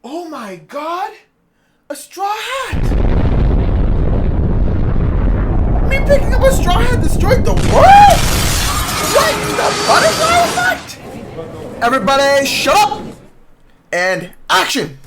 Oh my god! A straw hat! Me picking up a straw hat destroyed the world? What? The butterfly effect? Everybody shut up! And action!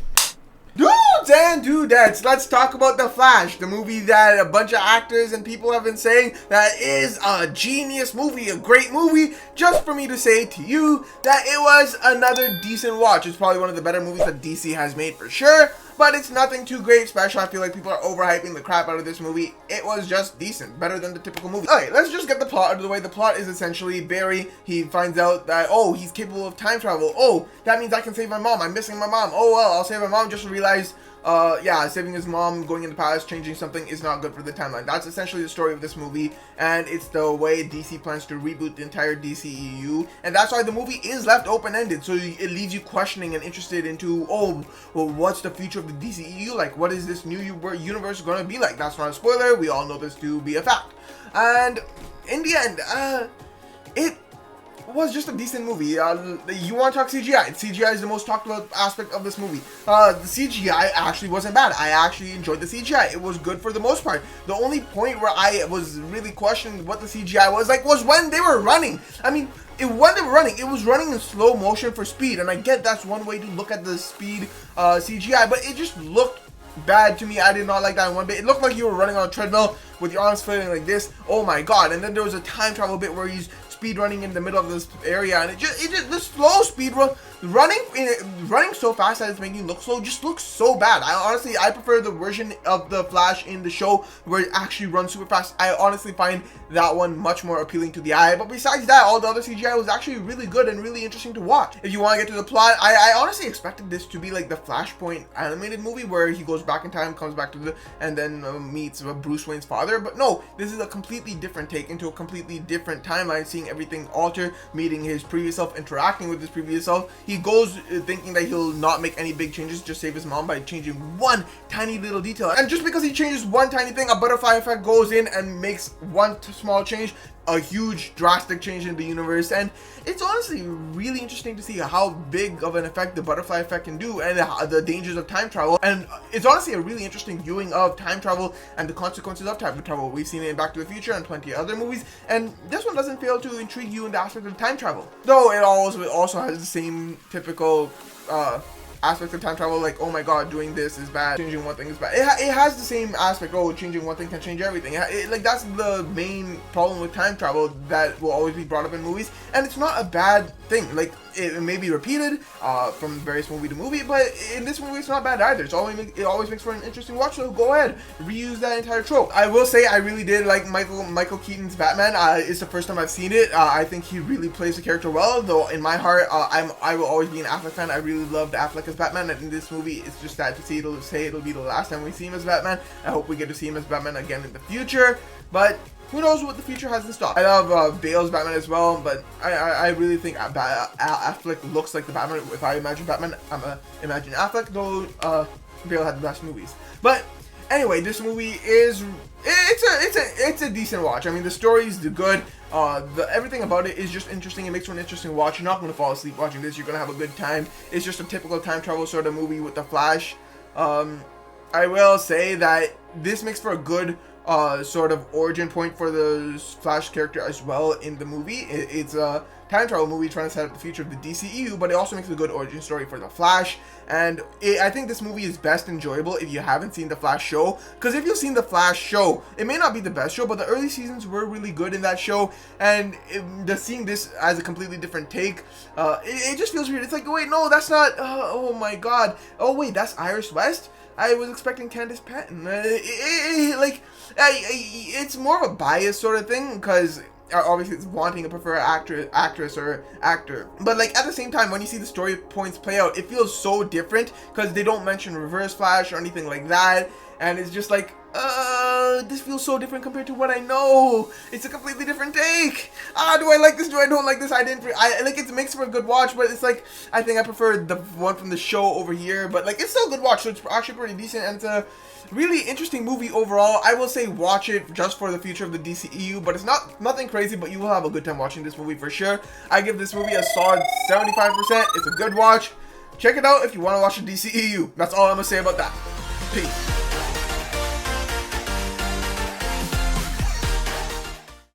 Dudes and dudettes, let's talk about The Flash, the movie that a bunch of actors and people have been saying that is a genius movie, a great movie, just for me to say to you that it was another decent watch. It's probably one of the better movies that DC has made for sure, but it's nothing too great special. I feel like people are overhyping the crap out of this movie. It was just decent, better than the typical movie. Okay, let's just get the plot out of the way. The plot is essentially Barry, he finds out that, oh, he's capable of time travel. Oh, that means I can save my mom. I'm missing my mom. Oh, well, I'll save my mom. Just realize, yeah, saving his mom, going in the past, changing something is not good for the timeline. That's essentially the story of this movie, and it's the way DC plans to reboot the entire DCEU, and that's why the movie is left open-ended, so it leaves you questioning and interested into, oh, well, what's the future of the DCEU like? What is this new universe going to be like? That's not a spoiler, we all know this to be a fact. And in the end, it was just a decent movie. You want to talk CGI? CGI is the most talked about aspect of this movie. The CGI actually wasn't bad. I actually enjoyed the CGI. It was good for the most part. The only point where I was really questioning what the CGI was like was when they were running. I mean, when they were running, it was running in slow motion for speed, and I get that's one way to look at the speed CGI, but it just looked bad to me. I did not like that one bit. It looked like you were running on a treadmill with your arms flailing like this. Oh my god. And then there was a time travel bit where he's speed running in the middle of this area, and it just the slow speed running so fast that it's making you look slow just looks so bad. I prefer the version of the Flash in the show where it actually runs super fast. I honestly find that one much more appealing to the eye, but besides that, all the other CGI was actually really good and really interesting to watch. If you want to get to the plot, I honestly expected this to be like the Flashpoint animated movie where he goes back in time, comes back to the, and then meets Bruce Wayne's father, but no, this is a completely different take into a completely different timeline, seeing everything alter, meeting his previous self, interacting with his previous self. He goes thinking that he'll not make any big changes, just save his mom by changing one tiny little detail. And just because he changes one tiny thing, a butterfly effect goes in and makes one small change, a huge drastic change in the universe. And it's honestly really interesting to see how big of an effect the butterfly effect can do, and the dangers of time travel. And it's honestly a really interesting viewing of time travel and the consequences of time travel. We've seen it in Back to the Future and plenty of other movies, and this one doesn't fail to intrigue you in the aspect of time travel, though it also has the same typical aspects of time travel, like, oh my god, doing this is bad, changing one thing is bad. It has the same aspect, oh, changing one thing can change everything. Like, that's the main problem with time travel that will always be brought up in movies, and it's not a bad thing. Like, it may be repeated from various movie to movie, but in this movie it's not bad either. It always makes for an interesting watch, so go ahead, reuse that entire trope. I will say I really did like Michael Keaton's Batman. It's the first time I've seen it. I think he really plays the character well, though in my heart I will always be an Affleck fan. I really loved Affleck as Batman, and in this movie it's just sad to see it'll be the last time we see him as Batman. I hope we get to see him as Batman again in the future, but who knows what the future has in stock. I love Bale's Batman as well, but I really think Affleck looks like the Batman. If I imagine Batman, I'm imagine Affleck, though Bale had the best movies. But anyway, this movie is it's a decent watch. I mean, the story's good. Everything about it is just interesting. It makes for an interesting watch. You're not going to fall asleep watching this. You're going to have a good time. It's just a typical time travel sort of movie with the Flash. I will say that this makes for a good sort of origin point for the Flash character as well in the movie. It's a time travel movie trying to set up the future of the DCEU, but it also makes a good origin story for the Flash. And I think this movie is best enjoyable if you haven't seen the Flash show, because if you've seen the Flash show, it may not be the best show, but the early seasons were really good in that show, and just seeing this as a completely different take, it just feels weird. It's like, wait, no, that's not, oh my god, oh wait, that's Iris West? I was expecting Candace Patton. It's more of a bias sort of thing, because obviously it's wanting to prefer actress or actor, but like at the same time, when you see the story points play out, it feels so different because they don't mention Reverse Flash or anything like that, and it's just like, this feels so different compared to what I know. It's a completely different take. Do I like this? Do I don't like this? I like it makes for a good watch, but it's like, I think I prefer the one from the show over here, but like it's still a good watch, so it's actually pretty decent, and it's a really interesting movie overall. I will say watch it just for the future of the DCEU, but it's nothing crazy, but you will have a good time watching this movie for sure. I give this movie a solid 75%. It's a good watch. Check it out if you want to watch the DCEU. That's all I'm gonna say about that. Peace.